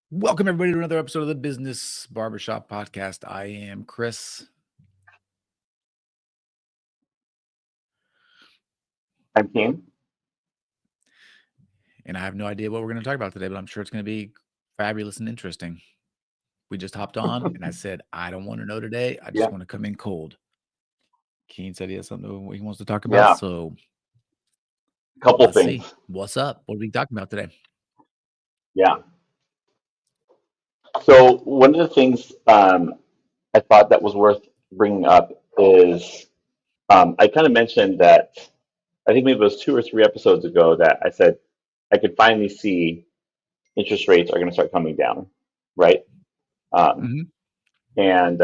Welcome, everybody, to another episode of the Business Barbershop Podcast. I am Chris. I'm King. And I have no idea what we're going to talk about today, but I'm sure it's going to be fabulous and interesting. We just hopped on, and I said, I don't want to know today. I just Yeah. want to come in cold. Keen said he has something he wants to talk about, Yeah. so Couple let's see. things. What's up? What are we talking about today? Yeah. So one of the things I thought that was worth bringing up is I kind of mentioned that I think maybe it was 2 or 3 episodes ago that I said I could finally see interest rates are going to start coming down, right? Um, Mm-hmm. and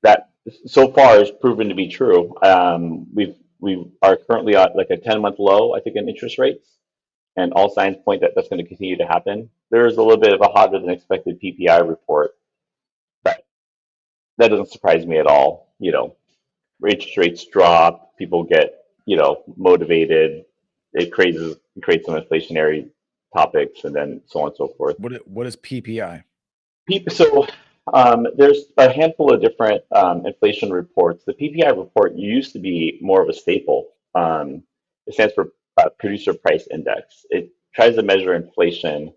that so far is proven to be true. We are currently at like a 10-month low, I think, in interest rates. And all signs point that that's going to continue to happen. There's a little bit of a hotter than expected PPI report, but that doesn't surprise me at all. Interest rates drop, people get motivated. It creates some inflationary topics, and then so on and so forth. What is PPI? There's a handful of different inflation reports. The PPI report used to be more of a staple. It stands for Producer Price Index. It tries to measure inflation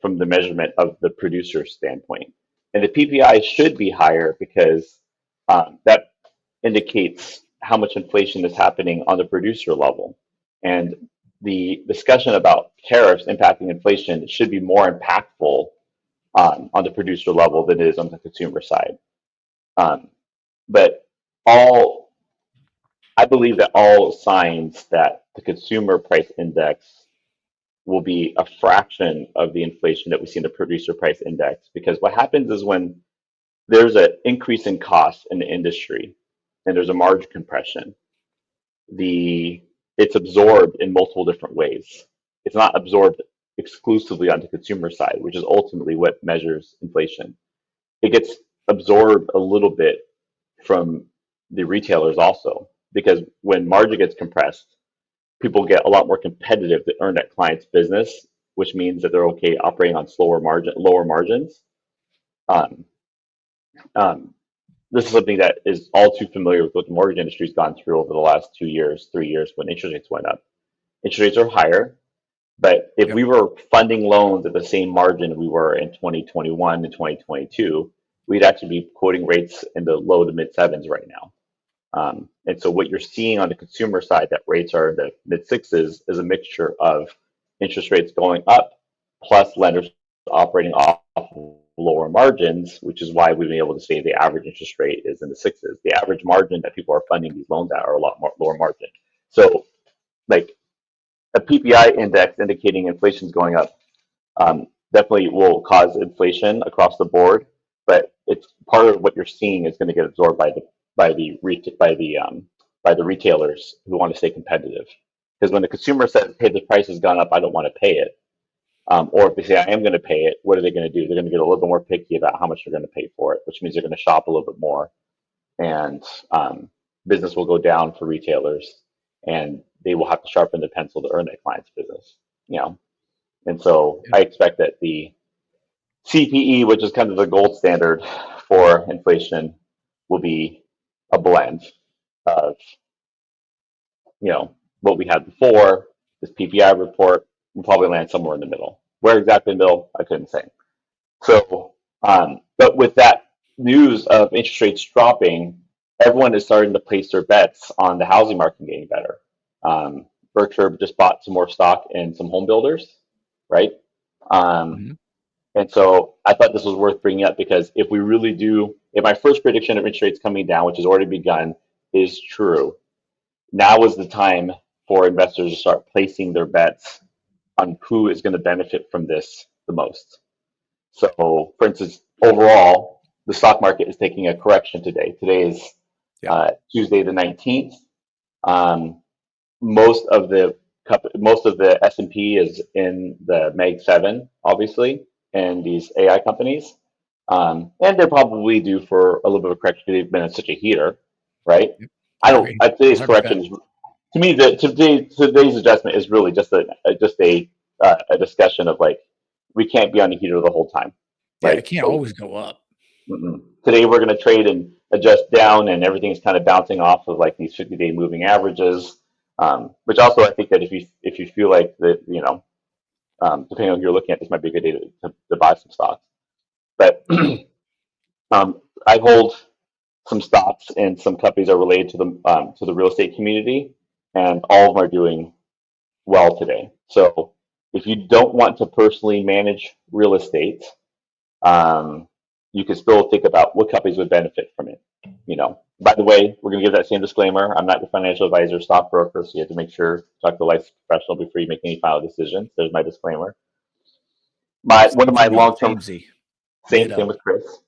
from the measurement of the producer standpoint. And the PPI should be higher because that indicates how much inflation is happening on the producer level. And the discussion about tariffs impacting inflation should be more impactful on the producer level than it is on the consumer side. Um, but all I believe that all signs that the consumer price index will be a fraction of the inflation that we see in the producer price index. Because what happens is when there's an increase in cost in the industry and there's a margin compression, the it's absorbed in multiple different ways. It's not absorbed exclusively on the consumer side, which is ultimately what measures inflation. It gets absorbed a little bit from the retailers also, because when margin gets compressed, people get a lot more competitive to earn that client's business, which means that they're okay operating on lower margins. Um, um, this is something that is all too familiar with what the mortgage industry's gone through over the last 2 years, 3 years when interest rates went up. Interest rates are higher, but if Yep. we were funding loans at the same margin we were in 2021 and 2022, we'd actually be quoting rates in the low to mid sevens right now. And so what you're seeing on the consumer side, that rates are in the mid sixes, is a mixture of interest rates going up plus lenders operating off lower margins, which is why we've been able to say the average interest rate is in the sixes. The average margin that people are funding these loans at are a lot more lower margin. So, like a PPI index indicating inflation is going up definitely will cause inflation across the board, but it's part of what you're seeing is going to get absorbed by the retailers who want to stay competitive. Because when the consumer says, "Hey, the price has gone up, I don't want to pay it," or if they say, "I am going to pay it," what are they going to do? They're going to get a little bit more picky about how much they're going to pay for it, which means they're going to shop a little bit more, and business will go down for retailers, and they will have to sharpen the pencil to earn their client's business. You know, and so Yep. I expect that the CPE, which is kind of the gold standard for inflation, will be a blend of what we had before. This PPI report will probably land somewhere in the middle. Where exactly in the middle, I couldn't say. So, but with that news of interest rates dropping, everyone is starting to place their bets on the housing market getting better. Berkshire just bought some more stock in some home builders, right? Um, Mm-hmm. And so I thought this was worth bringing up because if we really do, if my first prediction of interest rates coming down, which has already begun, is true, now is the time for investors to start placing their bets on who is going to benefit from this the most. So, for instance, overall, the stock market is taking a correction today. Today is Yep. Tuesday the 19th. Um, most of the S&P is in the Mag 7, obviously, and these AI companies. And they're probably due for a little bit of a correction because they've been in such a heater, right? Yep. I don't. Agreed. Today's 100%. correction is, to me, today's adjustment is really just a discussion of like we can't be on the heater the whole time, Yeah, right? it can't So always go up. today we're going to trade and adjust down, and everything's kind of bouncing off of like these 50-day moving averages. Which also I think that if you feel like that, depending on who you're looking at, this might be a good day to buy some stocks. But I hold some stocks and some companies are related to the real estate community, and all of them are doing well today. So if you don't want to personally manage real estate, um, you can still think about what companies would benefit from it. By the way, we're going to give that same disclaimer. I'm not the financial advisor, stockbroker, so you have to make sure to talk to a licensed professional before you make any final decisions. There's my disclaimer. One of Same my for me. long-term, Same Z. same Ditto. with Chris.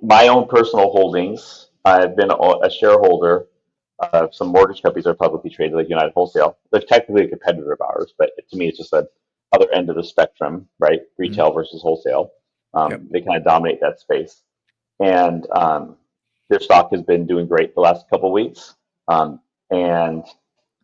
My own personal holdings, I've been a shareholder of some mortgage companies that are publicly traded, like United Wholesale. They're technically a competitor of ours, but to me, it's just the other end of the spectrum, right? Mhm. Retail versus wholesale. Yep. They kind of dominate that space. And their stock has been doing great the last couple of weeks. And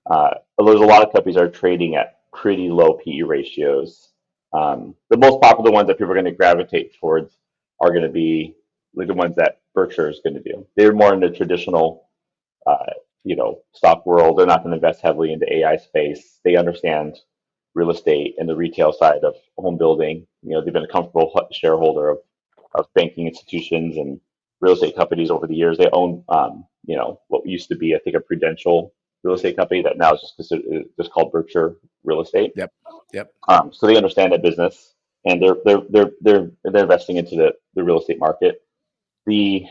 there's a lot of companies that are trading at pretty low PE ratios. The most popular ones that people are going to gravitate towards are going to be like the ones that Berkshire is going to do. They're more in the traditional, uh, stock world. They're not going to invest heavily into AI space. They understand real estate and the retail side of home building. They've been a comfortable shareholder of banking institutions and real estate companies over the years. They own, what used to be, I think, a Prudential real estate company that now is just called Berkshire Real Estate. Yep. Yep. So they understand that business, and they're investing into the real estate market. The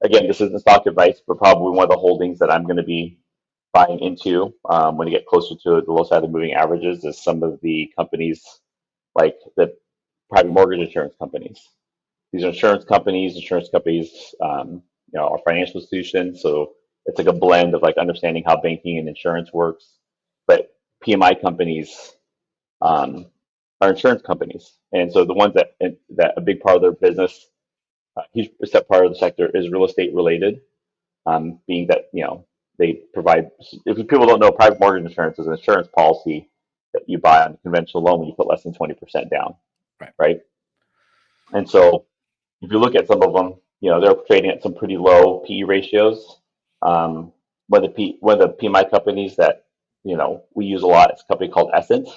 Again, this isn't stock advice, but probably one of the holdings that I'm going to be buying into when you get closer to the low side of the moving averages is some of the companies like the private mortgage insurance companies. These are insurance companies, are financial institutions. So it's like a blend of like understanding how banking and insurance works. But PMI companies um, are insurance companies, and so the ones that a big part of their business, huge percent part of the sector is real estate related. Being that they provide. If people don't know, private mortgage insurance is an insurance policy that you buy on a conventional loan when you put less than 20% down, Right. right? And so if you look at some of them, they're trading at some pretty low PE ratios. Um, one of the PMI companies that we use a lot is a company called Essent.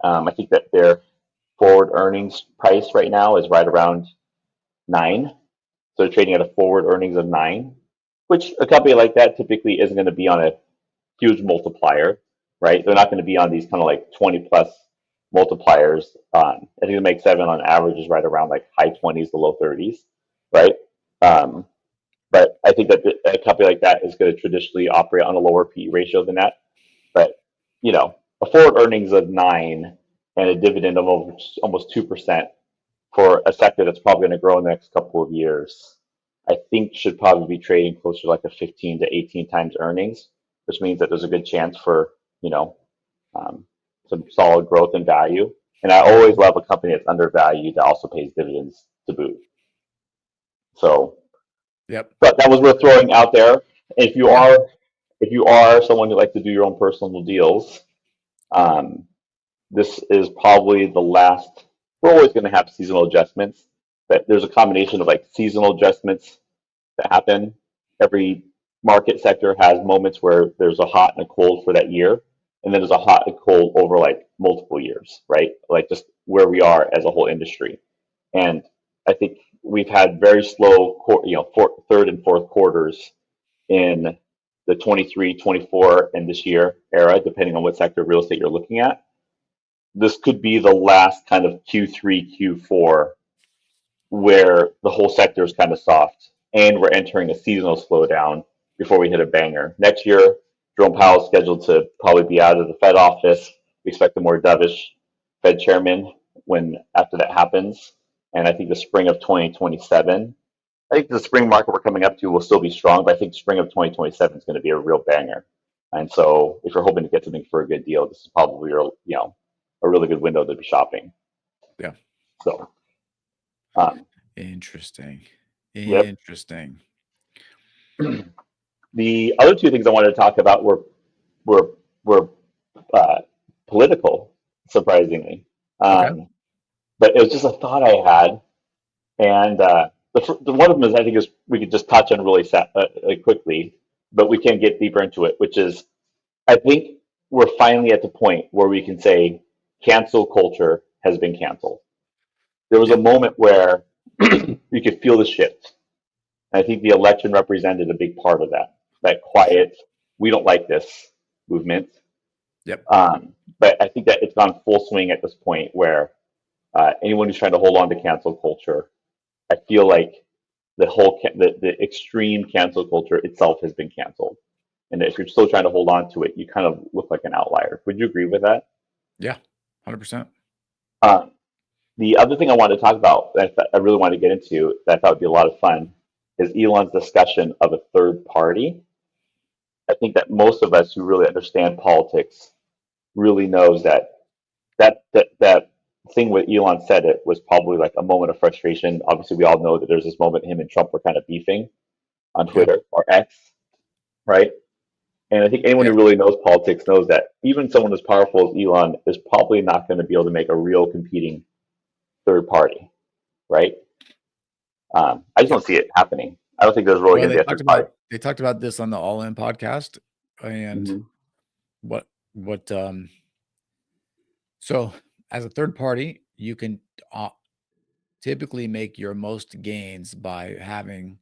I think that their forward earnings price right now is right around 9. So they're trading at a forward earnings of 9, which a company like that typically isn't going to be on a huge multiplier, right? They're not going to be on these kind of like 20 plus multipliers. I think the Make 7 on average is right around like high 20s to low 30s, right? Um, but I think that a company like that is going to traditionally operate on a lower PE ratio than that. But a forward earnings of 9 and a dividend of almost 2% for a sector that's probably going to grow in the next couple of years, I think should probably be trading closer to like a 15 to 18 times earnings, which means that there's a good chance for, you know, um, some solid growth and value. And I always love a company that's undervalued that also pays dividends to boot. So, Yep. but that was worth throwing out there. If you Yeah. are if you are someone who likes to do your own personal deals, um, this is probably the last. We're always going to have seasonal adjustments, but there's a combination of like seasonal adjustments that happen. Every market sector has moments where there's a hot and a cold for that year, and then there's a hot and cold over like multiple years, right? Like just where we are as a whole industry. And I think we've had very slow, third and fourth quarters in the 23, 24, and this year era, depending on what sector of real estate you're looking at. This could be the last kind of Q3, Q4 where the whole sector is kind of soft, and we're entering a seasonal slowdown before we hit a banger. Next year, Jerome Powell is scheduled to probably be out of the Fed office. We expect a more dovish Fed chairman when after that happens, and I think the spring of 2027. I think the spring market we're coming up to will still be strong, but I think spring of 2027 is going to be a real banger. And so, if you're hoping to get something for a good deal, this is probably a really good window to be shopping. Yeah. So, um, Interesting. yep. Interesting. The other two things I wanted to talk about were uh, political, surprisingly. Okay. Um, but it was just a thought I had, and the one of them is I think is we could just touch on really like quickly, but we can get deeper into it, which is I think we're finally at the point where we can say cancel culture has been canceled. There was a Yep. moment where you could feel the shift. And I think the election represented a big part of that, that quiet, we don't like this movement. Yep. But I think that it's gone full swing at this point where anyone who's trying to hold on to cancel culture, I feel like the extreme cancel culture itself has been canceled. And if you're still trying to hold on to it, you kind of look like an outlier. Would you agree with that? Yeah. 100%. Um, the other thing I wanted to talk about that I really wanted to get into that I thought would be a lot of fun is Elon's discussion of a third party. I think that most of us who really understand politics really knows that that thing with Elon said it was probably like a moment of frustration. Obviously, we all know that there's this moment him and Trump were kind of beefing on Yeah. Twitter or X, right? And I think anyone who Yeah. really knows politics knows that even someone as powerful as Elon is probably not going to be able to make a real competing third party, right? I just don't Yep. see it happening. I don't think there's really Well, going to be a third party. they talked about this on the All In podcast, and Hmm. what so as a third party, you can uh, typically make your most gains by having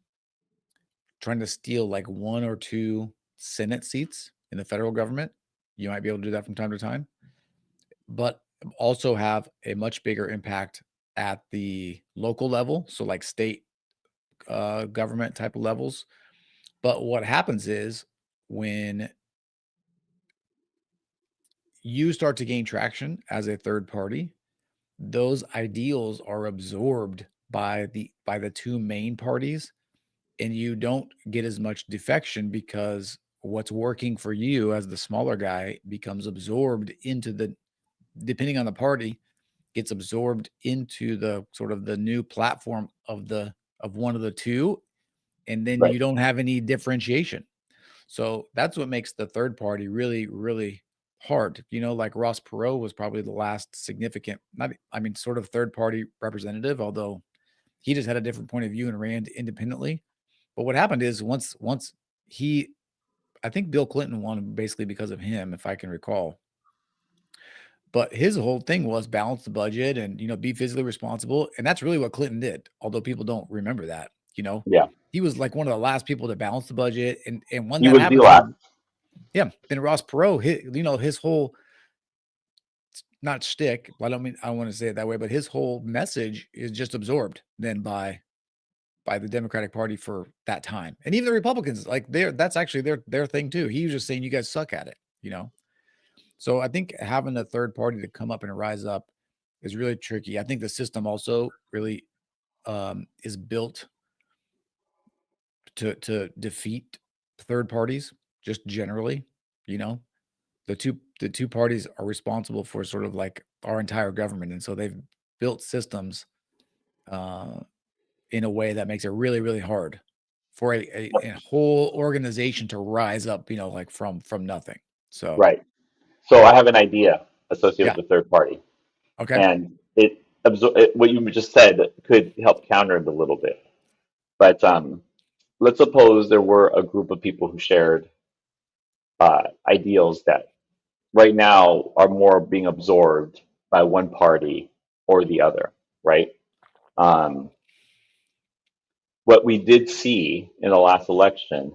trying to steal like one or two Senate seats in the federal government. You might be able to do that from time to time, but also have a much bigger impact at the local level. So, like state government type of levels. But what happens is when you start to gain traction as a third party, those ideals are absorbed by the two main parties, and you don't get as much defection because what's working for you as the smaller guy becomes absorbed into the depending on the party gets absorbed into the sort of the new platform of one of the two, and then Right. you don't have any differentiation. So that's what makes the third party really, really hard. Like Ross Perot was probably the last significant, not, I mean, sort of third party representative, although he just had a different point of view and ran independently. But what happened is once he, I think Bill Clinton won basically because of him, if I can recall. But his whole thing was balance the budget and be physically responsible, and that's really what Clinton did. Although people don't remember that, Yeah. he was like one of the last people to balance the budget, and when He that was the happened, last. then Ross Perot, his whole not shtick. I don't want to say it that way, but his whole message is just absorbed then by the Democratic Party for that time, and even the Republicans, like that's actually their thing too. He was just saying you guys suck at it. So I think having a third party to come up and rise up is really tricky. I think the system also really is built to defeat third parties just generally. You know, the two parties are responsible for sort of like our entire government, and so they've built systems uh, in a way that makes it really really hard for a whole organization to rise up. Like from nothing. So Right. So I have an idea associated yeah, with the third party, okay. and what you just said could help counter it a little bit. But let's suppose there were a group of people who shared ideals that right now are more being absorbed by one party or the other, right? Um, what we did see in the last election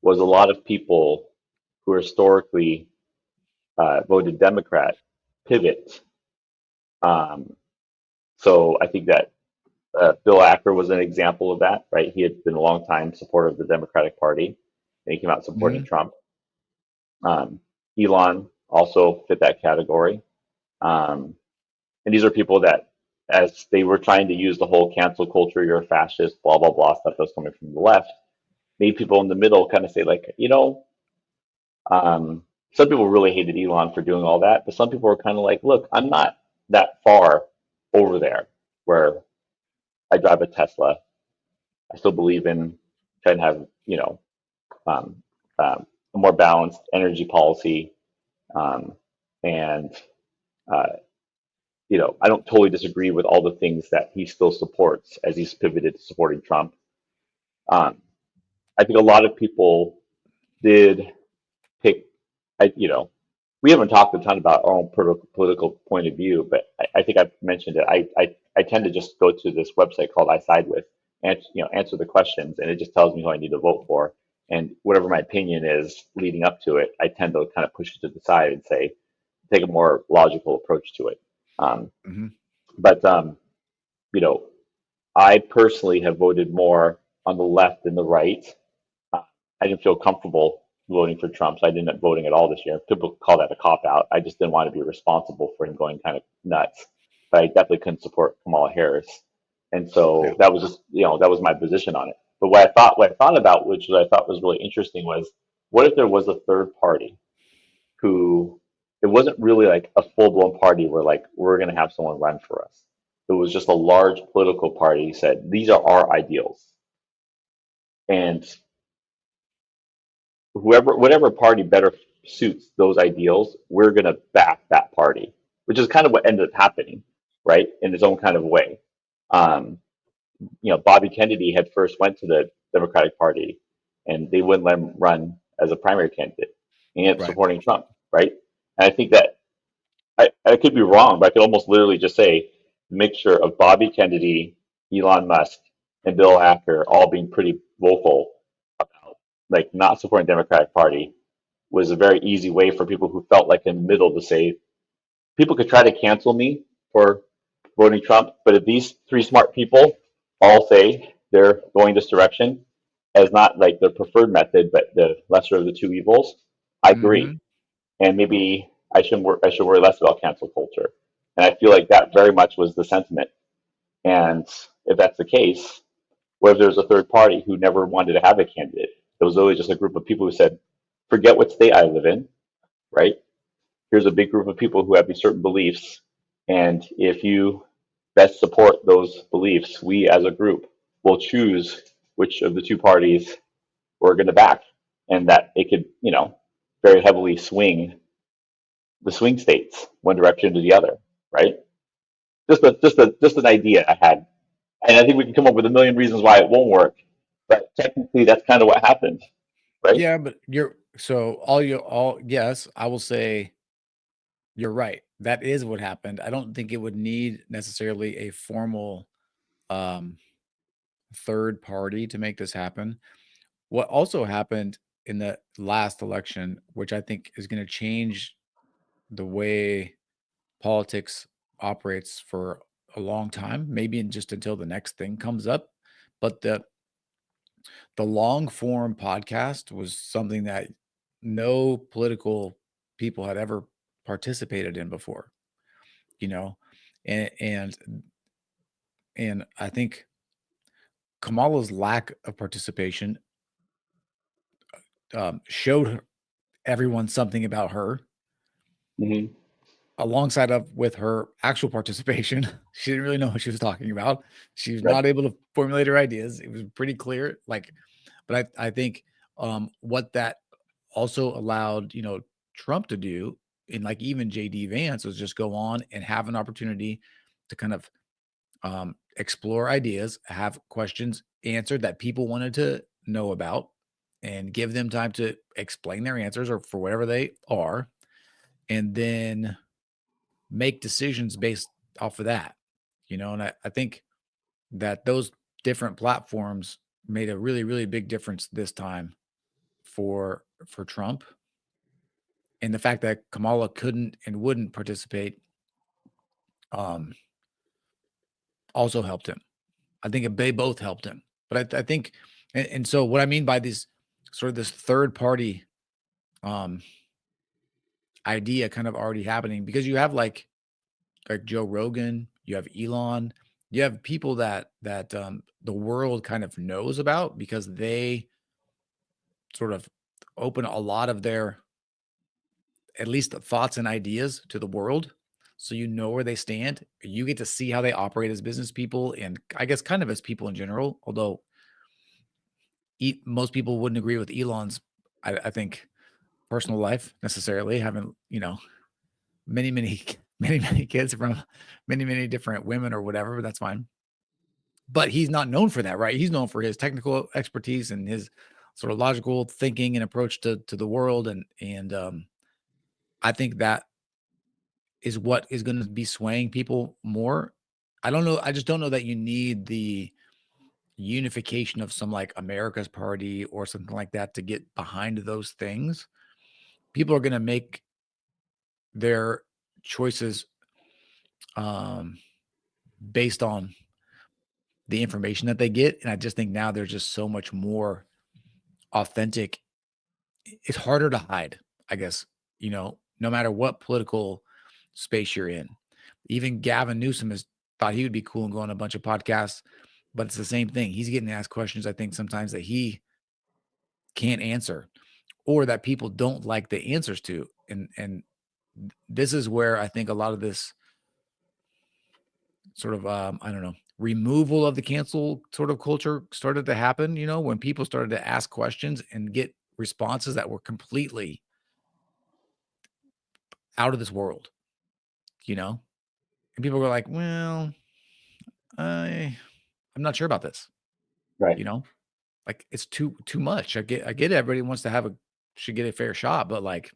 was a lot of people who historically voted Democrat pivot. Um, so I think that Bill Acker was an example of that, right? He had been a long time supporter of the Democratic Party, and he came out supporting Mhm. Trump. Um, Elon also fit that category. Um, and these are people that, as they were trying to use the whole cancel culture, you're a fascist, blah, blah, blah stuff that was coming from the left, made people in the middle kind of say, like, some people really hated Elon for doing all that, but some people were kind of like, look, I'm not that far over there where I drive a Tesla. I still believe in trying to have, um, a more balanced energy policy, um, and uh, I don't totally disagree with all the things that he still supports as he's pivoted to supporting Trump. Um, I think a lot of people did pick, we haven't talked a ton about our own political point of view, but I think I've mentioned it. I tend to just go to this website called I Side With, and answer the questions, and it just tells me who I need to vote for. And whatever my opinion is leading up to it, I tend to kind of push it to the side and say, take a more logical approach to it. Um, Hmm. but you know, I personally have voted more on the left than the right. uh, I didn't feel comfortable voting for Trump, so I didn't end up voting at all this year. People call that a cop out. I just didn't want to be responsible for him going kind of nuts. But I definitely couldn't support Kamala Harris, and Yeah. so that was just that was my position on it. But what I thought about, which I thought was really interesting, was what if there was a third party who it wasn't really like a full blown party where like we're going to have someone run for us. It was just a large political party who said these are our ideals, and whatever party better suits those ideals, we're going to back that party, which is kind of what ended up happening, right? In its own kind of way. Um, Bobby Kennedy had first went to the Democratic Party, and they wouldn't let him run as a primary candidate, and he ended up Right. supporting Trump, right? And I think that I could be wrong, but I could almost literally just say mixture of Bobby Kennedy, Elon Musk, and Bill Acker all being pretty vocal about like not supporting Democratic Party was a very easy way for people who felt like in the middle to say people could try to cancel me for voting Trump, but if these three smart people all say they're going this direction as not like the preferred method, but the lesser of the two evils, I agree. Hmm. And maybe I should worry less about cancel culture. And I feel like that very much was the sentiment. And if that's the case, what if there's a third party who never wanted to have a candidate? It was always just a group of people who said, forget what state I live in, right? Here's a big group of people who have these certain beliefs. And if you best support those beliefs, we as a group will choose which of the two parties we're going to back. And that it could, very heavily swing the swing states one direction to the other, right? Just an idea I had, and I think we can come up with a million reasons why it won't work, but technically that's kind of what happened, right? Yeah, but all yes, I will say you're right. That is what happened. I don't think it would need necessarily a formal um third party to make this happen. What also happened in the last election, which I think is going to change the way politics operates for a long time, maybe just until the next thing comes up. But the long form podcast was something that no political people had ever participated in before, you know, and and I think Kamala's lack of participation showed everyone something about her Hmm. alongside of with her actual participation. She didn't really know what she was talking about. She was Right. not able to formulate her ideas. It was pretty clear. Like, but I think what that also allowed, Trump to do, and like even JD Vance was just go on and have an opportunity to kind of explore ideas, have questions answered that people wanted to know about, and give them time to explain their answers or for whatever they are, and then make decisions based off of that, and I think that those different platforms made a really, really big difference this time for Trump. And the fact that Kamala couldn't and wouldn't participate um, also helped him. I think they both helped him. But I think, and so what I mean by this sort of this third party um, idea kind of already happening because you have like Joe Rogan, you have Elon, you have people that the world kind of knows about because they sort of open a lot of their at least the thoughts and ideas to the world. So you know where they stand. You get to see how they operate as business people and I guess kind of as people in general, although most people wouldn't agree with Elon's, I think, personal life necessarily, having, many, many many, many kids from many, many different women or whatever, but that's fine. But he's not known for that, right? He's known for his technical expertise and his sort of logical thinking and approach to the world, and I think that is what is going to be swaying people more. I don't know. I just don't know that you need the unification of some like America's Party or something like that to get behind those things. People are going to make their choices um, based on the information that they get, and I just think now there's just so much more authentic. It's harder to hide, I guess. No matter what political space you're in. Even Gavin Newsom has thought he would be cool and go on a bunch of podcasts, but it's the same thing. He's getting asked questions, I think, sometimes that he can't answer or that people don't like the answers to. And this is where I think a lot of this sort of I don't know, removal of the cancel sort of culture started to happen, when people started to ask questions and get responses that were completely out of this world, you know? And people were like, "Well, I I'm not sure about this." Right. You know? Like, it's too much. I get everybody wants to have a should get a fair shot, but, like,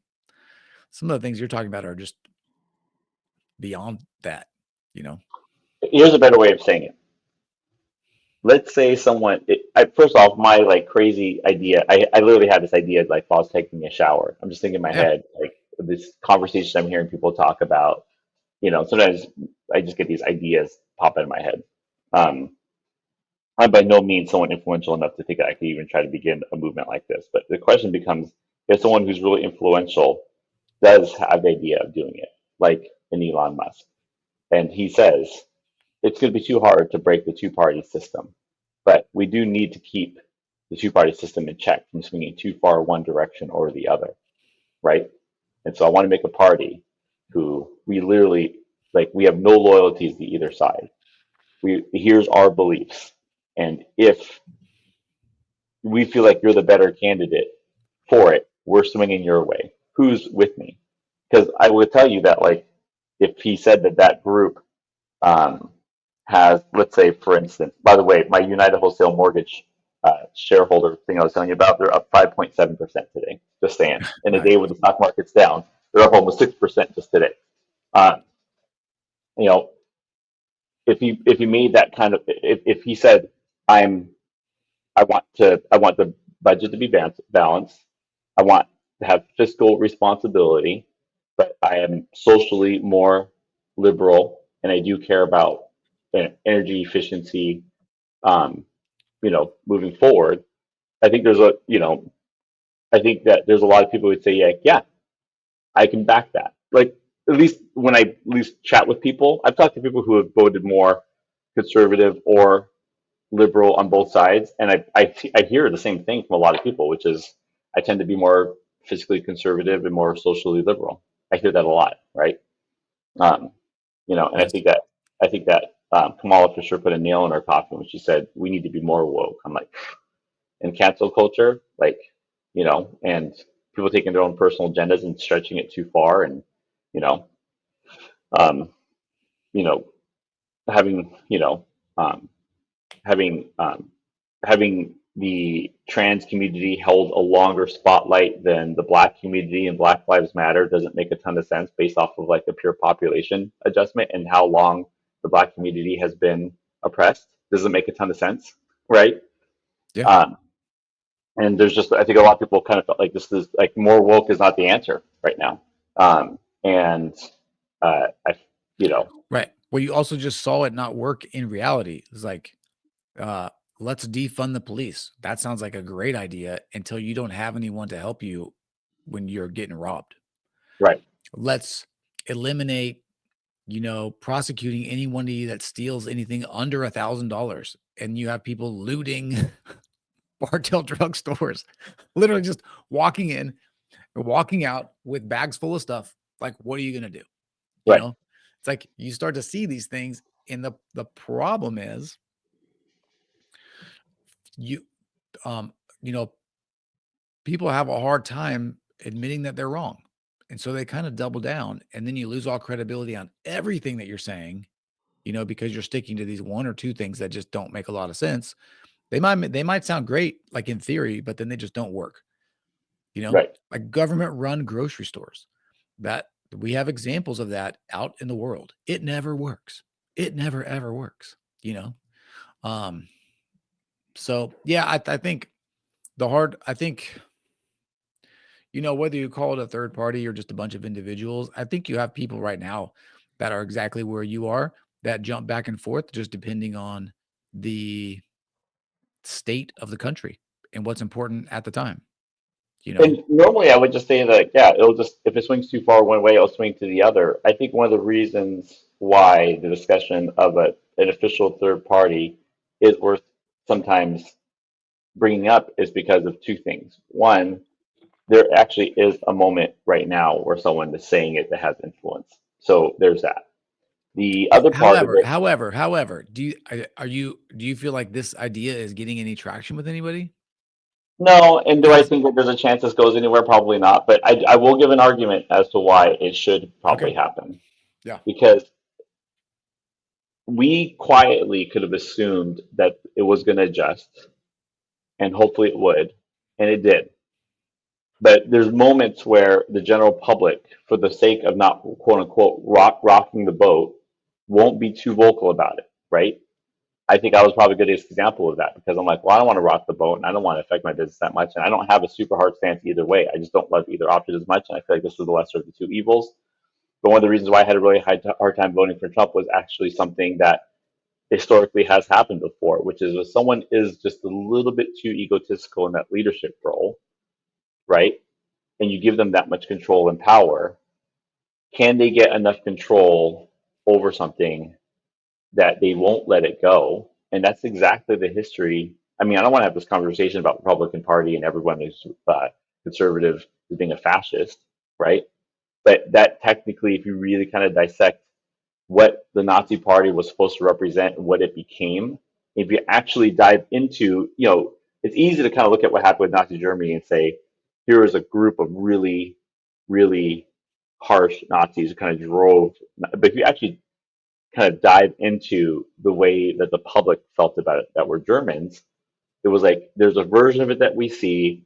some of the things you're talking about are just beyond that, you know? Here's a better way of saying it. Let's say first off, my like crazy idea, I literally had this idea like while I was taking a shower. I'm just thinking in my Yeah. head, like this conversation I'm hearing people talk about, sometimes I just get these ideas pop into my head. Um, I'm by no means someone influential enough to think I could even try to begin a movement like this. But the question becomes, if someone who's really influential does have the idea of doing it, like an Elon Musk, and he says it's going to be too hard to break the two-party system, but we do need to keep the two-party system in check from swinging too far one direction or the other, right? And so I want to make a party who we literally like we have no loyalties to either side. Here's our beliefs, and if we feel like you're the better candidate for it, we're swinging your way. Who's with me? Because I would tell you that like if he said that that group um, has, let's say, for instance, by the way, my United Wholesale Mortgage shareholder thing I was telling you about, they're up 5.7% today. Just saying. In a Right. day where the stock market's down, they're up almost 6% just today. Uh, you know, if he made that kind of, if he said, I'm, I want the budget to be balanced. I want to have fiscal responsibility, but I am socially more liberal, and I do care about energy efficiency, um, moving forward. I think I think that there's a lot of people who would say, yeah, yeah, I can back that. Like, at least when I at least chat with people, I've talked to people who have voted more conservative or liberal on both sides, and I hear the same thing from a lot of people, which is I tend to be more fiscally conservative and more socially liberal. I hear that a lot, right? Um, and Yes. I think that Kamala for sure put a nail in her coffin when she said we need to be more woke. I'm like, in cancel culture, like, and people taking their own personal agendas and stretching it too far, and you know, um, you know, having um, having having the trans community held a longer spotlight than the black community and Black Lives Matter doesn't make a ton of sense based off of like a pure population adjustment and how long the black community has been oppressed. Doesn't make a ton of sense, right? Yeah. Um, and there's just I think a lot of people kind of felt like this is like more woke is not the answer right now. And I, you know, Right. Well, you also just saw it not work in reality. It's like, uh, let's defund the police. That sounds like a great idea until you don't have anyone to help you when you're getting robbed. right, Let's eliminate, prosecuting anybody that steals anything under $1,000, and you have people looting Bartell drugstores, literally just walking in and walking out with bags full of stuff. Like, what are you gonna do? You right, know, it's like you start to see these things, and the problem is you um you know people have a hard time admitting that they're wrong, And so they kind of double down, and then you lose all credibility on everything that you're saying, because you're sticking to these one or two things that just don't make a lot of sense. They might sound great, like in theory, but then they just don't work. Right. Like government run grocery stores. That we have examples of that out in the world. It never works. It never ever works. You know. Um. So yeah, I think I think whether you call it a third party or just a bunch of individuals, I think you have people right now that are exactly where you are that jump back and forth just depending on the state of the country and what's important at the time, you know? And normally I would just say that, yeah, it'll just, if it swings too far one way, it'll swing to the other. I think one of the reasons why the discussion of an official third party is worth sometimes bringing up is because of two things. One, there actually is a moment right now where someone is saying it that has influence. So there's that. The Yeah, other part of however, it, however, however, do you feel like this idea is getting any traction with anybody? no, and do I Because think that there's a chance this goes anywhere? Probably not. But I will give an argument as to why it should okay, probably happen. yeah. Because we quietly could have assumed that it was going to adjust, and hopefully it would, and it did. But there's moments where the general public, for the sake of not quote unquote rocking the boat, won't be too vocal about it, right? I think I was probably the good example of that because I'm like, well, I don't want to rock the boat and I don't want to affect my business that much. And I don't have a super hard stance either way. I just don't love either option as much. And I feel like this was the lesser of the two evils. But one of the reasons why I had a really hard time voting for Trump was actually something that historically has happened before, which is if someone is just a little bit too egotistical in that leadership role, right? And you give them that much control and power, can they get enough control over something that they won't let it go? And that's exactly the history. I mean, I don't want to have this conversation about the Republican Party and everyone who's conservative is being a fascist, right? But that technically, if you really kind of dissect what the Nazi Party was supposed to represent and what it became, if you actually dive into, it's easy to kind of look at what happened with Nazi Germany and say, here is a group of really, really harsh Nazis who kind of drove. But if you actually kind of dive into the way that the public felt about it, that were Germans, it was like there's a version of it that we see.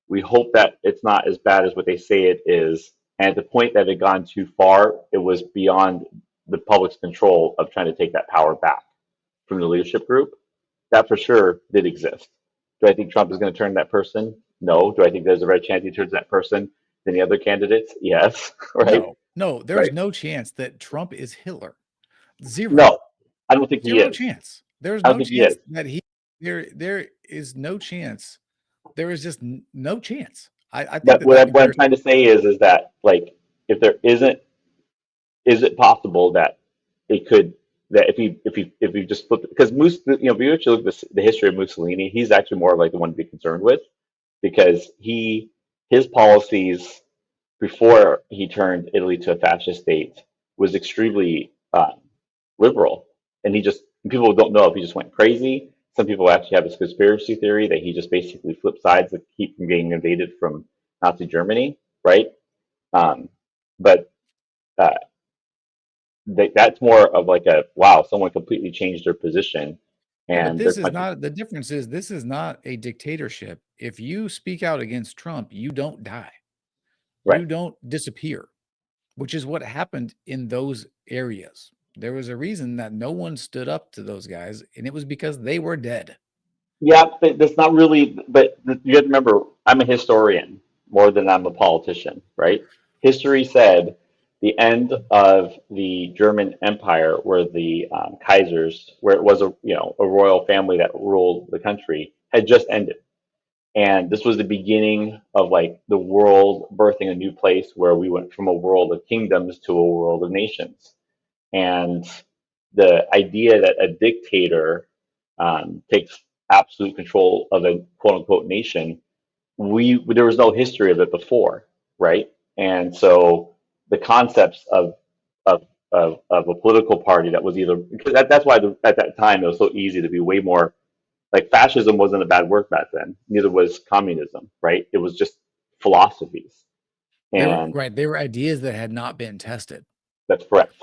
We hope that it's not as bad as what they say it is. And at the point that it had gone too far, it was beyond the public's control of trying to take that power back from the leadership group. That for sure did exist. Do I think Trump is going to turn that person? No. Do I think there's a red chance he turns that person than the other candidates? Yes. Right. No, no, there's Right. no chance that Trump is Hitler. Zero. No, I don't think he Zero is. chance. There's I don't no think he chance is. that there is no chance. There is just no chance. I think But that that what I'm comparison. trying to say is that like if there isn't, is it possible that it could that if you just flip because if you actually look at the history of Mussolini, he's actually more like the one to be concerned with because his policies before he turned Italy to a fascist state was extremely liberal, and people don't know if he just went crazy. Some people actually have this conspiracy theory that he just basically flipped sides to keep from getting invaded from Nazi Germany, right? Um, but uh, that's more of like a wow, someone completely changed their position, Yeah, but and this they're is punching not the difference is this is not a dictatorship. If you speak out against Trump, you don't die. right. You don't disappear, which is what happened in those areas. There was a reason that no one stood up to those guys, and it was because they were dead. Yeah, but that's not really. But you have to remember, I'm a historian more than I'm a politician, right? History said the end of the German Empire, where the Kaisers, where it was a royal family that ruled the country, had just ended, and this was the beginning of like the world birthing a new place where we went from a world of kingdoms to a world of nations. And the idea that a dictator takes absolute control of a quote unquote nation, there was no history of it before, right? And so the concepts of of a political party that was either because that's why at that time it was so easy to be way more like fascism wasn't a bad word back then. Neither was communism, right? It was just philosophies. And They were ideas that had not been tested. that's correct.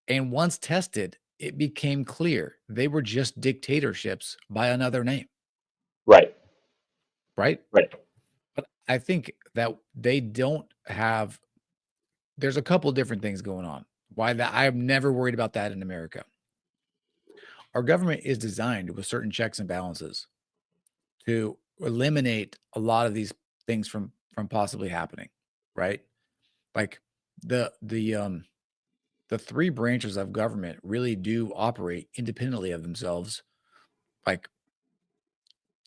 And once tested, it became clear they were just dictatorships by another name, Right. right? Right. But I think that they don't have there's a couple different things going on. Why that I'm never worried about that in America. Our government is designed with certain checks and balances to eliminate a lot of these things from possibly happening, right? Like the three branches of government really do operate independently of themselves. Like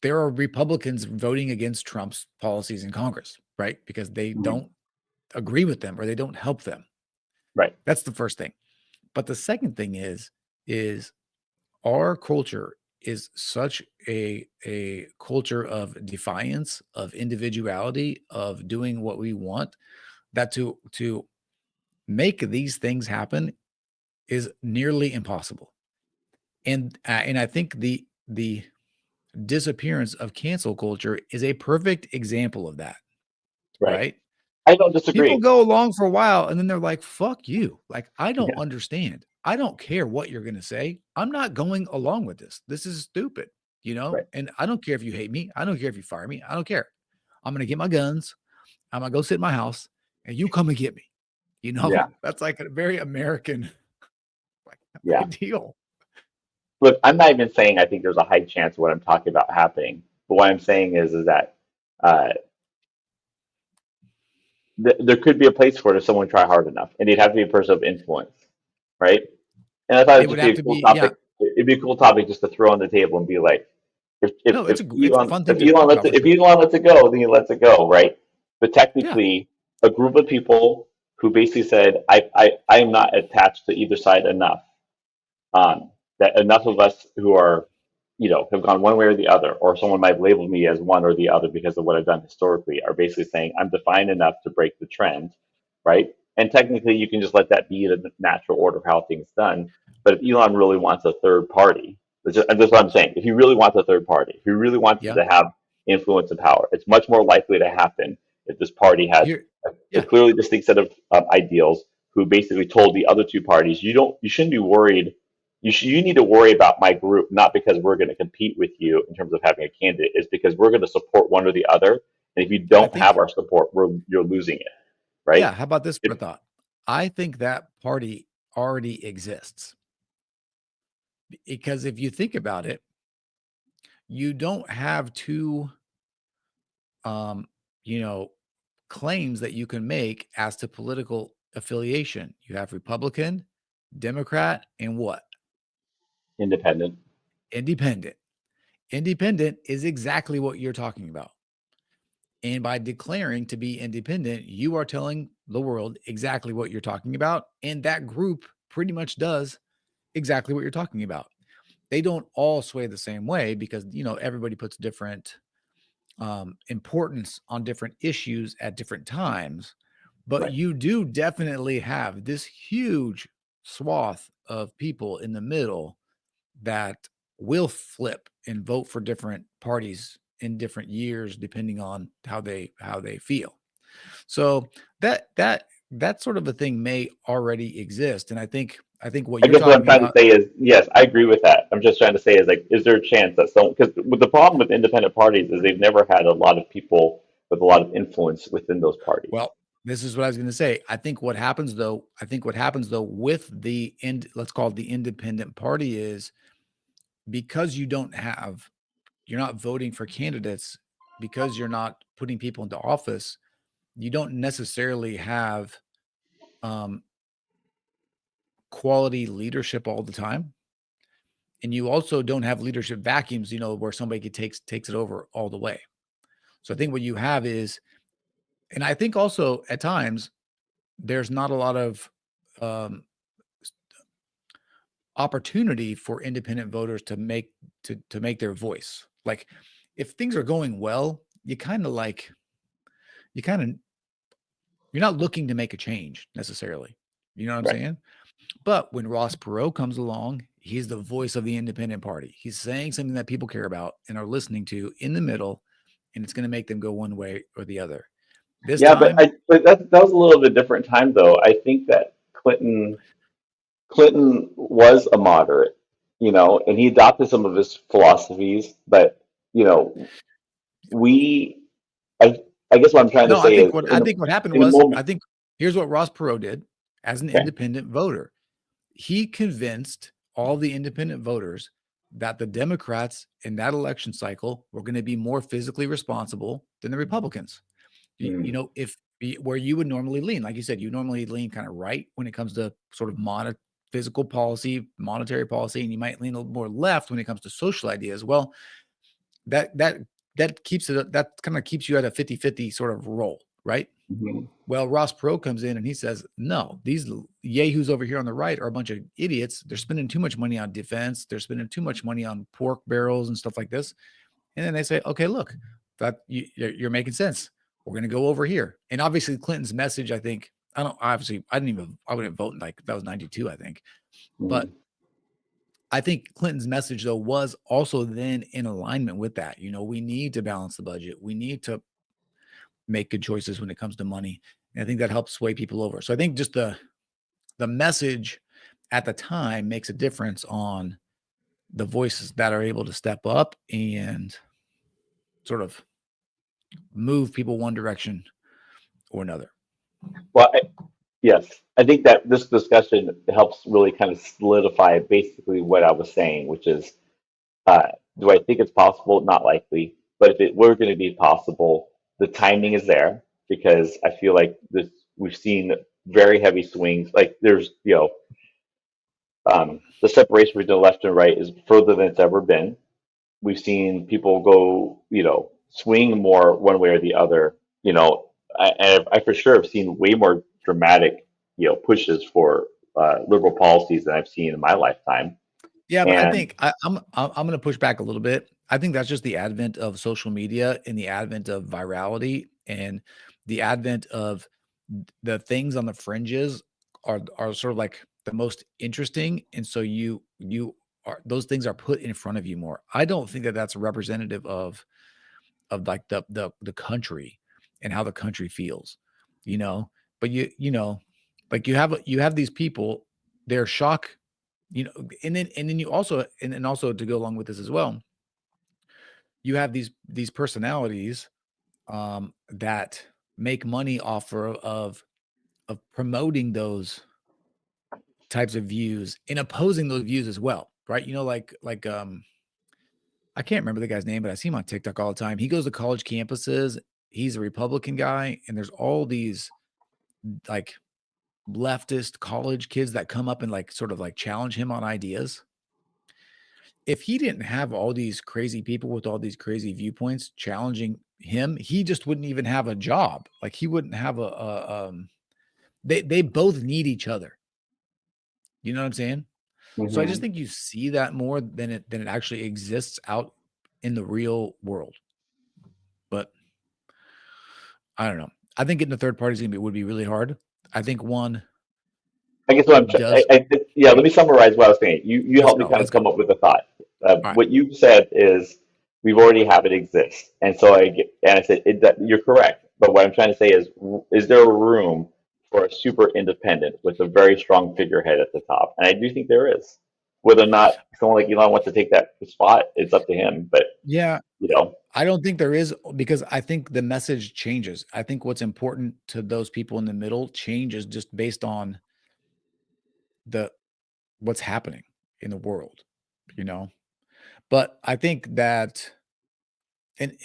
there are Republicans voting against Trump's policies in Congress, right? Because they Mhm. don't agree with them or they don't help them. Right. That's the first thing. But the second thing is our culture is such a culture of defiance, of individuality, of doing what we want, that to make these things happen is nearly impossible. And I think the disappearance of cancel culture is a perfect example of that, Right. right? I don't People disagree. go along for a while and then they're like, "Fuck you." Like, I don't Yeah. understand. I don't care what you're gonna say. I'm not going along with this. This is stupid, you know? Right. And I don't care if you hate me. I don't care if you fire me. I don't care. I'm gonna get my guns. I'm gonna go sit in my house and you come and get me. You Yeah. know? That's like a very American like Yeah. ideal. Look, I'm not even saying I think there's a high chance of what I'm talking about happening. But what I'm saying is that uh, there could be a place for it if someone try hard enough, and they'd have to be a person of influence, right? And I thought They it'd would just be have a to cool be, yeah. topic. It'd be a cool topic just to throw on the table and be like, No, it's a fun thing If to talk about for If sure. Elon lets it go, then he lets it go, right? But Yeah. technically, a group of people who basically said, I am not attached to either side enough. That enough of us who are, have gone one way or the other, or someone might label me as one or the other because of what I've done historically, are basically saying I'm defined enough to break the trend, right? And technically, you can just let that be the natural order of how things done. But if Elon really wants a third party, that's what I'm saying. If he really wants a third party, if he really wants Yeah. to have influence and power, it's much more likely to happen if this party has Here a yeah. clearly distinct set of ideals. Who basically told the other two parties, you shouldn't be worried. You need to worry about my group, not because we're going to compete with you in terms of having a candidate. It's because we're going to support one or the other. And if you I don't have think our support, you're losing it, right? yeah, how about this for It, a thought? I think that party already exists because if you think about it, you don't have two, um, you know, claims that you can make as to political affiliation. You have Republican, Democrat, and what? independent. Independent. Independent is exactly what you're talking about. And by declaring to be independent, you are telling the world exactly what you're talking about. And that group pretty much does exactly what you're talking about. They don't all sway the same way because, everybody puts different importance on different issues at different times. But Right. you do definitely have this huge swath of people in the middle that will flip and vote for different parties in different years depending on how they feel. So that sort of a thing may already exist. And I think what I you're guess what I'm talking trying to about, say is, yes, I agree with that. I'm just trying to say is like, is there a chance that some, because the problem with independent parties is they've never had a lot of people with a lot of influence within those parties. well, this is what I was going to say. I think what happens though with the end, let's call it the independent party, is because you're not voting for candidates, because you're not putting people into office, you don't necessarily have um, quality leadership all the time, and you also don't have leadership vacuums, where somebody takes it over all the way. So I think what you have is, and I think also at times there's not a lot of um, opportunity for independent voters to make their voice. Like if things are going well, you kind of you're not looking to make a change necessarily. You know what I'm Right. saying? But when Ross Perot comes along, he's the voice of the independent party. He's saying something that people care about and are listening to in the middle, and it's going to make them go one way or the other. This Yeah, but time, that was a little bit different time though. I think that Clinton was a moderate, and he adopted some of his philosophies, but you know, we I I guess what I'm trying to no, I say think is what I think what happened in a was, moment. I think here's what Ross Perot did as an Okay. independent voter. He convinced all the independent voters that the Democrats in that election cycle were going to be more physically responsible than the Republicans. Mm, If where you would normally lean, like you said, you normally lean kind of right when it comes to sort of physical policy, monetary policy, and you might lean a little more left when it comes to social ideas. Well, that that that kind of keeps you at a 50-50 sort of role, right? mhm, Well, Ross Perot comes in and he says, no, these yahoos over here on the right are a bunch of idiots. They're spending too much money on defense. They're spending too much money on pork barrels and stuff like this. And then they say, okay, look, you're making sense. We're going to go over here. And obviously, Clinton's message, I think, I wouldn't vote like that was 92, I think. But mhm. I think Clinton's message, though, was also then in alignment with that. We need to balance the budget. We need to make good choices when it comes to money. And I think that helps sway people over. So I think just the message at the time makes a difference on the voices that are able to step up and sort of move people one direction or another. Well, yes, I think that this discussion helps really kind of solidify basically what I was saying, which is, uh, do I think it's possible? Not likely. But if it were going to be possible, the timing is there because I feel like we've seen very heavy swings. Like the separation between the left and right is further than it's ever been. We've seen people go, swing more one way or the other. I for sure have seen way more dramatic, pushes for liberal policies than I've seen in my lifetime. Yeah, but I And think I'm going to push back a little bit. I think that's just the advent of social media and the advent of virality and the advent of the things on the fringes are sort of like the most interesting, and so you are those things are put in front of you more. I don't think that that's representative of like the country and how the country feels, you know. But like you have these people, they're shock, and then you also and also to go along with this as well, you have these personalities that make money off of promoting those types of views and opposing those views as well, right? I can't remember the guy's name, but I see him on TikTok all the time. He goes to college campuses. He's a Republican guy, and there's all these like leftist college kids that come up and like sort of like challenge him on ideas. If he didn't have all these crazy people with all these crazy viewpoints challenging him, he just wouldn't even have a job. Like he wouldn't have they both need each other. You know what I'm saying? So I just mhm. think you see that more than it actually exists out in the real world. But I don't know. I think getting the third party is would be really hard. I think one I guess what does yeah, let yeah, me summarize what I was saying. You let's helped me go. kind Let's of go. come up with a thought. All right. What you said is we've already have it exist. And so I said, that you're correct. But what I'm trying to say is there a room for a super independent with a very strong figurehead at the top? And I do think there is. Whether or not someone like Elon wants to take that spot, it's up to him. But, Yeah, you know, I don't think there is because I think the message changes. I think what's important to those people in the middle changes just based on the what's happening in the world, you know? But I think that and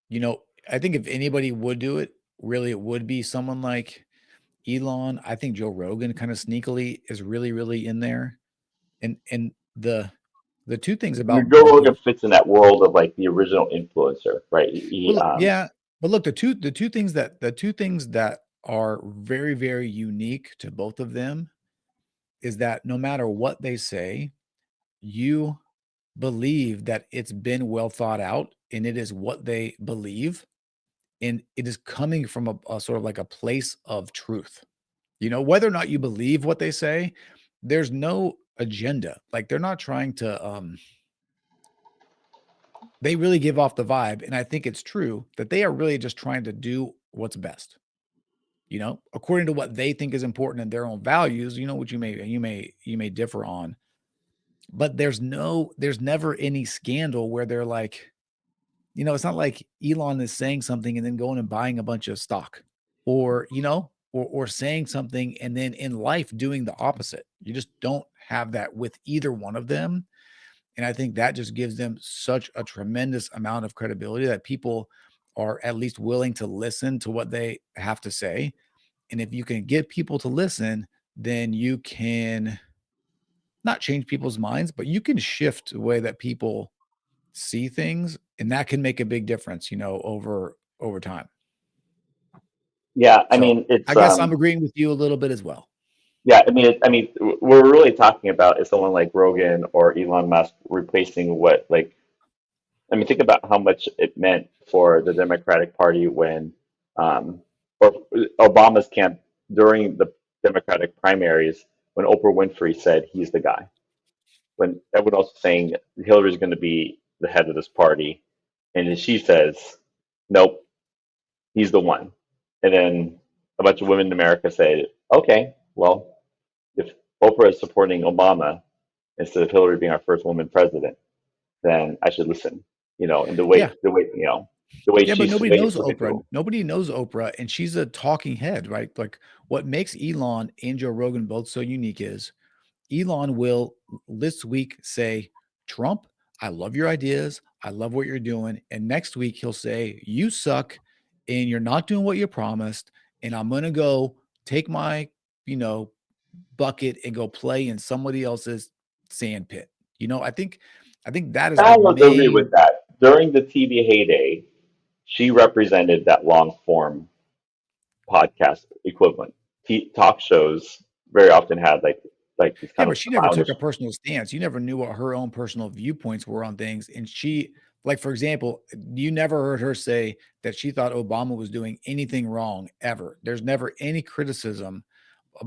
you know, I think if anybody would do it, really it would be someone like Elon. I think Joe Rogan kind of sneakily is really, really in there. And the two things about Joe both Rogan of fits in that world of like the original influencer, right? well, yeah, but look, the two things that are very, very unique to both of them is that no matter what they say, you believe that it's been well thought out and it is what they believe, and it is coming from a sort of like a place of truth. Whether or not you believe what they say, there's no agenda. Like they're not trying to they really give off the vibe, and I think it's true that they are really just trying to do what's best, according to what they think is important in their own values, which you may differ on. But there's never any scandal where they're like, it's not like Elon is saying something and then going and buying a bunch of stock or, or saying something and then in life doing the opposite. You just don't have that with either one of them. And I think that just gives them such a tremendous amount of credibility that people are at least willing to listen to what they have to say. And if you can get people to listen, then you can not change people's minds, but you can shift the way that people see things, and that can make a big difference, over time. Yeah, I So mean, I guess I'm agreeing with you a little bit as well. yeah, we're really talking about is someone like Rogan or Elon Musk replacing what, like, I mean, think about how much it meant for the Democratic Party when, um, or Obama's camp during the Democratic primaries when Oprah Winfrey said he's the guy. When everyone else was saying Hillary's going to be the head of this party, and then she says, nope, he's the one. And then a bunch of women in America said, okay, well, if Oprah is supporting Obama instead of Hillary being our first woman president, then I should listen. And Yeah. the way Yeah, but she's the nobody way knows okay, Oprah. Nobody knows Oprah, and she's a talking head, right? Like, what makes Elon and Joe Rogan both so unique is Elon will this week say, Trump, I love your ideas. I love what you're doing. And next week he'll say, you suck and you're not doing what you promised. And I'm going to go take my, you know, bucket and go play in somebody else's sand pit. I think that is the I would agree with main. that. During the TV heyday, she represented that long form podcast equivalent. Talk shows very often had like these Yeah, kind but of she never took clownish. a personal stance. You never knew what her own personal viewpoints were on things. And she, like, for example, you never heard her say that she thought Obama was doing anything wrong ever. There's never any criticism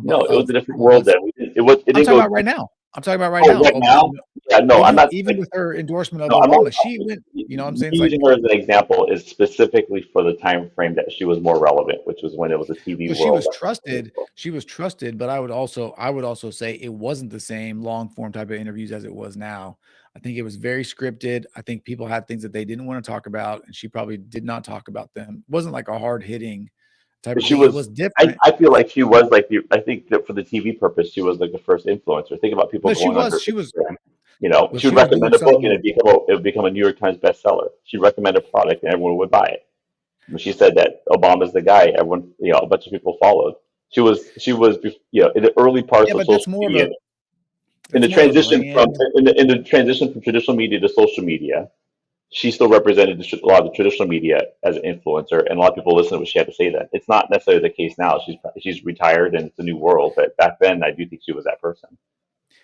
No, it was a different world what's then. It I'm didn't talking go. about right now. I'm talking about right Oh, now. right now, yeah, no, I'm not Even like with her endorsement of no, I'm not. Obama, she went, what I'm Me saying? It's like, using her as an example is specifically for the time frame that she was more relevant, which was when it was a TV well, world. she was trusted, but I would also say it wasn't the same long form type of interviews as it was now. I think it was very scripted. I think people had things that they didn't want to talk about, and she probably did not talk about them. It wasn't like a hard hitting type But of she thing. It was. was different. I feel like she was like the. I think that for the TV purpose, she was like the first influencer. Think about people No, she going on was. her She was. Instagram. Well, She would she was doing recommend a book and something. it would become a New York Times bestseller. She'd recommend a product and everyone would buy it. When she said that Obama's the guy, everyone, a bunch of people followed. She was, in the early parts Yeah, of but social media, that's more of a brand. in the transition from traditional media to social media, she still represented a lot of the traditional media as an influencer, and a lot of people listen to what she had to say then. It's not necessarily the case now. She's retired and it's a new world, but back then I do think she was that person.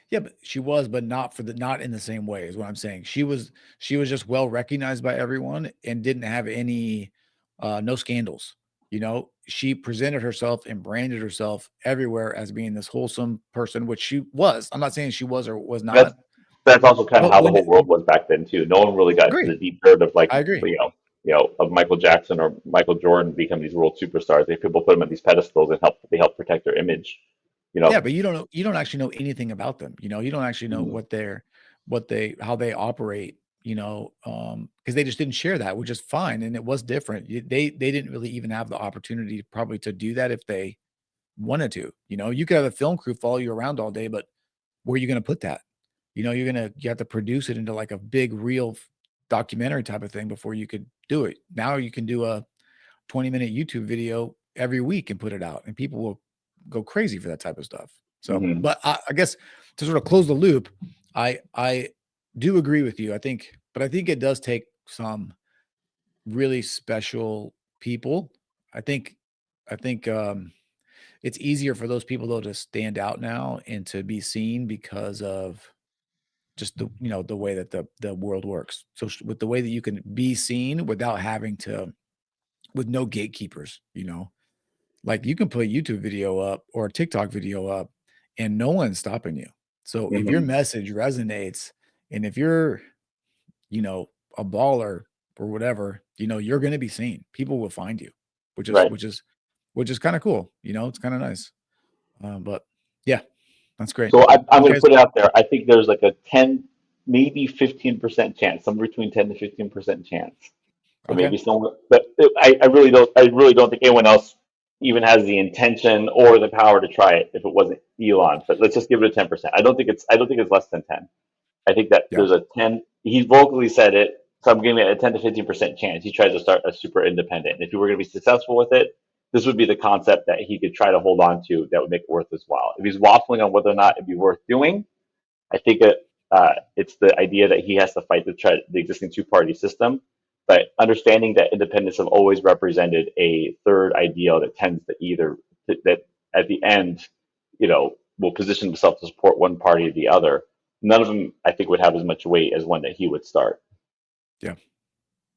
Yeah, but she was, but not in the same way is what I'm saying. She was just well recognized by everyone and didn't have any no scandals. She presented herself and branded herself everywhere as being this wholesome person, which she was. I'm not saying she was or was That's not, that's also kind of but how the when whole world was back then too. No one really got into agree. the deep dirt of like I agree. of Michael Jackson or Michael Jordan become these world superstars. People put them at these pedestals and help protect their image. You Yeah, know, but you don't actually know anything about them. You don't actually know Mhm. how they operate, because they just didn't share that, which is fine. And it was different. They didn't really even have the opportunity probably to do that if they wanted to. You could have a film crew follow you around all day, but where are you going to put that? You have to produce it into like a big real documentary type of thing before you could do it. Now you can do a 20-minute YouTube video every week and put it out, and people will go crazy for that type of stuff. So, Mhm. but I guess to sort of close the loop, I do agree with you. I think it does take some really special people. I think I think it's easier for those people though to stand out now and to be seen because of just the way that the world works. So with the way that you can be seen without having to with no gatekeepers. Like, you can put a YouTube video up or a TikTok video up, and no one's stopping you. So if your Mhm. message resonates, and if you're, you know, a baller or whatever, you're going to be seen. People will find you, which is Right. which is which is kind of cool. It's kind of nice. But yeah, that's great. So I'm going Okay. to put it out there. I think there's like a 10, maybe 15% chance, somewhere between 10 to 15% chance. So Okay. maybe someone, but I really don't think anyone else even has the intention or the power to try it if it wasn't Elon. But let's just give it a 10%. I don't think it's less than 10. I think that Yeah. there's a 10, he vocally said it, so I'm giving it a 10 to 15% chance he tries to start a super independent. And if he were going to be successful with it, this would be the concept that he could try to hold on to that would make it worth his while. If he's waffling on whether or not it'd be worth doing, I think it's the idea that he has to fight the existing two-party system, but understanding that independents have always represented a third ideal that tends to that at the end, will position himself to support one party or the other. None of them, I think, would have as much weight as one that he would start. Yeah.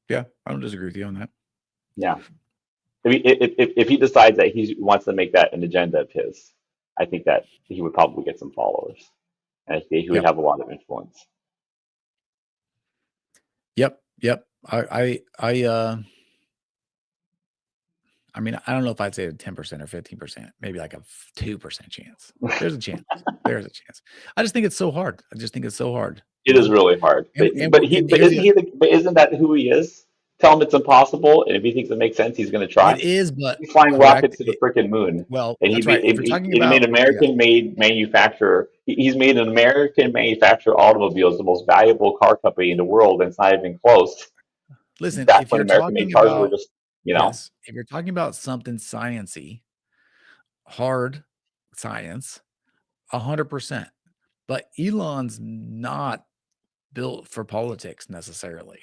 Yeah. I don't disagree with you on that. Yeah. If he decides that he wants to make that an agenda of his, I think that he would probably get some followers, and I think he would Yep. have a lot of influence. Yep. Yep. I mean, I don't know if I'd say a 10% or 15%, maybe like a 2% chance. There's a chance. There's a chance. I just think it's so hard. I just think it's so hard, It is really hard, And but and here's the but isn't that who he is? Tell him it's impossible, and if he thinks it makes sense, he's going to it try. is, but He's flying correct. rockets to the freaking moon, Well, and that's right. If you're talking and he made about, yeah, American-made manufacturer. He's made an American manufacturer automobiles the most valuable car company in the world, and it's not even close. listen, Back if when you're American-made talking cars were about, just, yes, if you're talking about something sciency, hard science, 100%. But Elon's not built for politics necessarily.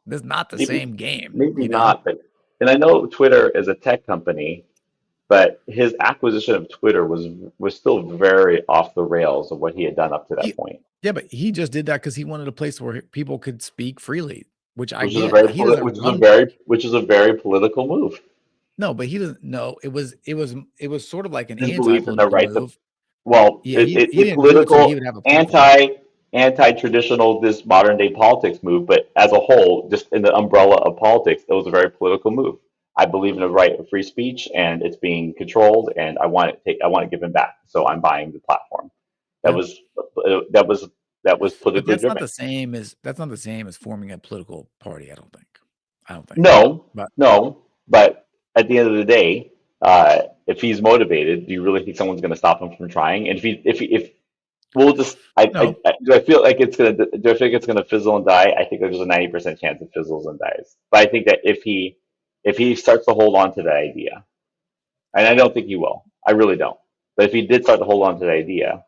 This is not the maybe same game, maybe not, but and I know Twitter is a tech company, but his acquisition of Twitter was still very off the rails of what he had done up to that He, point, yeah, but he just did that because he wanted a place where people could speak freely, which I which is a get. very But he doesn't run. which is a very political move. No, but he doesn't. No, it was sort of like an His belief in the anti-political right to, move. well, Yeah, he a didn't do it so he political would have a platform. anti traditional this modern day politics move, but as a whole, just in the umbrella of politics, it was a very political move. I believe in the right of free speech, and it's being controlled, and I want to give him back, so I'm buying the platform. That Yeah, was that was that was but politically driven. that's not the same as forming a political party. I don't think. I don't think. No, But no, but at the end of the day, if he's motivated, do you really think someone's going to stop him from trying? And if we'll just, no, do I feel like do I think it's gonna fizzle and die? I think there's a 90% chance it fizzles and dies. But I think that if he starts to hold on to that idea, and I don't think he will, I really don't. But if he did start to hold on to the idea,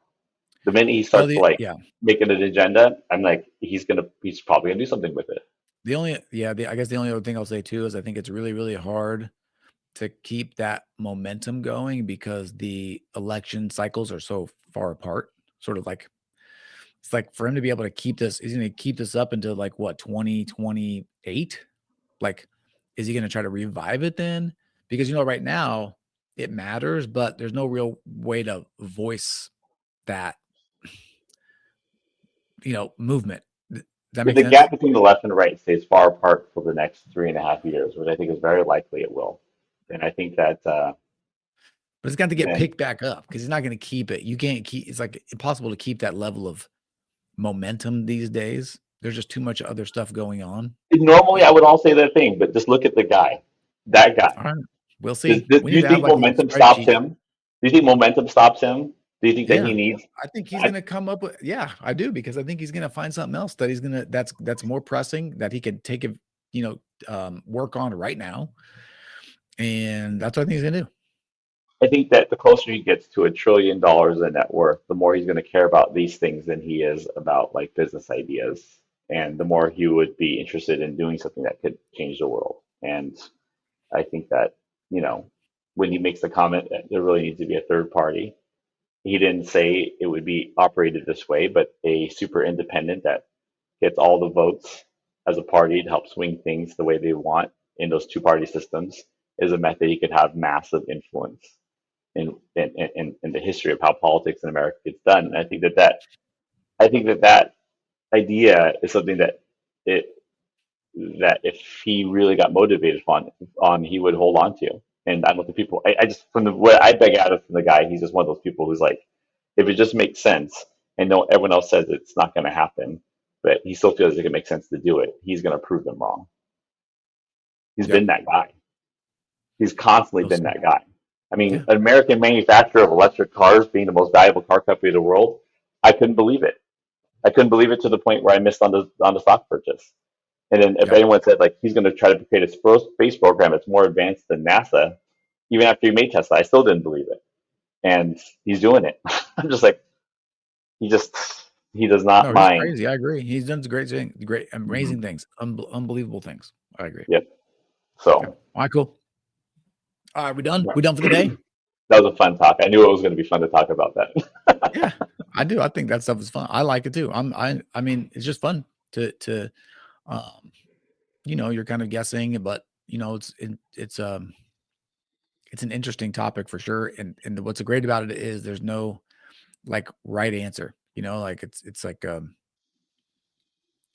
the minute he well, starts to like yeah. make it an agenda, I'm like, he's probably gonna do something with it. I guess the only other thing I'll say too is I think it's really, really hard to keep that momentum going because the election cycles are so far apart. Sort of like it's like for him to be able to keep this, he's going to keep this up until like what 2028. Like, is he going to try to revive it then? Because right now it matters, but there's no real way to voice that movement. Does that If make the sense? gap between the left and right stays far apart for the next 3.5 years, which I think is very likely it will, then I think that But it's got to get then picked back up because he's not going to keep it. You can't keep. It's like impossible to keep that level of momentum these days. There's just too much other stuff going on. normally I And would all say that thing, but just look at the guy, that guy. all right, we'll see. Do We need you to have think like a little momentum stops spreadsheet. him? Do you think momentum stops him? Do you think that Yeah, he needs? I think he's I, gonna come up with. Yeah, I do because I think he's gonna find something else that he's gonna that's more pressing that he could take it, work on right now, and that's what I think he's gonna do. I think that the closer he gets to $1 trillion in net worth, the more he's going to care about these things than he is about like business ideas, and the more he would be interested in doing something that could change the world. And I think that you know when he makes the comment that there really needs to be a third party, he didn't say it would be operated this way, but a super independent that gets all the votes as a party to help swing things the way they want in those two-party systems is a method he could have massive influence in the history of how politics in America gets done. And I think that idea is something that it that if he really got motivated on he would hold on to. And I don't think people. I just from the what I beg out of from the guy, he's just one of those people who's like, if it just makes sense, and no everyone else says it's not going to happen, but he still feels like it makes sense to do it. He's going to prove them wrong. He's Yep. been that guy. He's constantly We'll been see. that guy. I mean, Yeah. an American manufacturer of electric cars being the most valuable car company in the world, I couldn't believe it. I couldn't believe it to the point where I missed on the stock purchase. And then if Yep. anyone said like he's going to try to create a space program that's more advanced than NASA, even after he made Tesla, I still didn't believe it. And he's doing it. I'm just like he just he does not No, he's mind. crazy. I agree. He's done some great things, great, Mhm. amazing things, unbelievable things. I agree. Yep. Yep. So All right, cool. All right, we done? yeah. We done for the day? That was a fun talk. I knew it was going to be fun to talk about that. Yeah, I do. I think that stuff is fun. I like it too. I mean, it's just fun to um, you're kind of guessing, but it's an interesting topic for sure. And what's great about it is there's no like right answer. Like it's like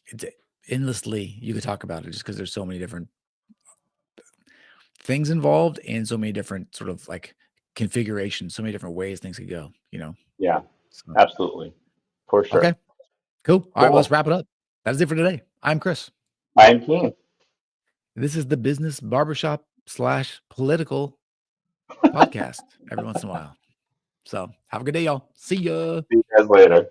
it's endlessly you could talk about it just because there's so many different things involved and so many different sort of like configurations, so many different ways things could go. Yeah, So absolutely. For okay, sure. cool. All right, well, let's Cool. wrap it up. That is it for today. I'm Chris. I'm keen. This is the business barbershop slash political podcast every once in a while. So have a good day, y'all. See ya. See you guys later.